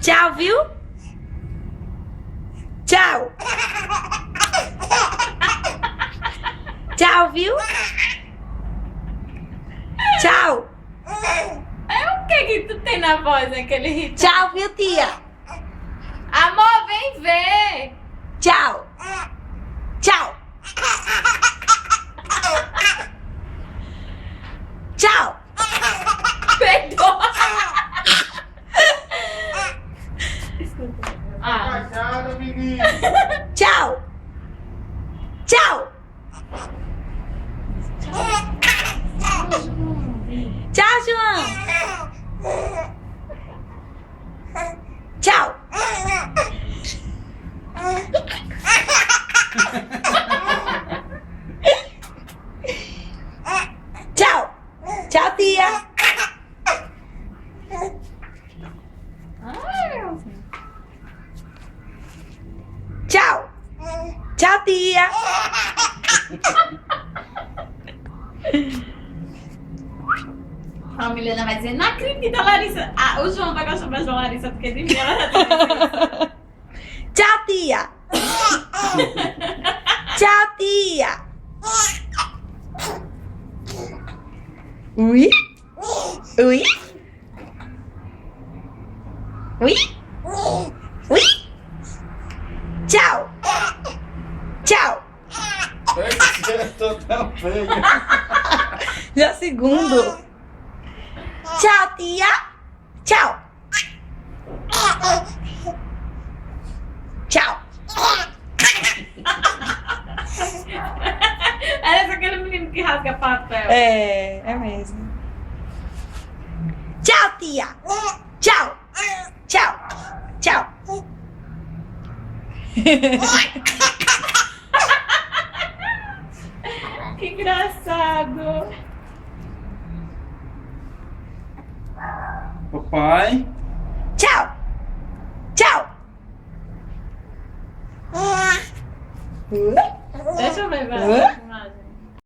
Tchau, viu? Tchau. Tchau, viu? Tchau. É o que tu tem na voz, aquele ritmo? Tchau, viu, tia? Amor, vem ver! Tchau. Tchau. Tchau. Perdoa! Ah, Tchau, menino. Tchau. Tchau. Tchau, João. Tchau. Tchau. Tchau, tia. Tchau. Tchau, tia. a Milena vai dizer, não acredita, Larissa. Ah, o João vai gostar mais da Larissa do que de mim. Ela já tá dizendo. Tchau, tia. Tchau, tia. Ui? Ui? Ui? Ui? Tchau. Tchau. Eu tô tão feio. Já segundo. Tchau, tia. Tchau. Tchau. Parece aquele menino que rasga papel. É mesmo. Tchau, tia. Tchau. Tchau. Tchau. Que engraçado. Papai. Tchau. Tchau. Deixa eu ver, vai. Hã?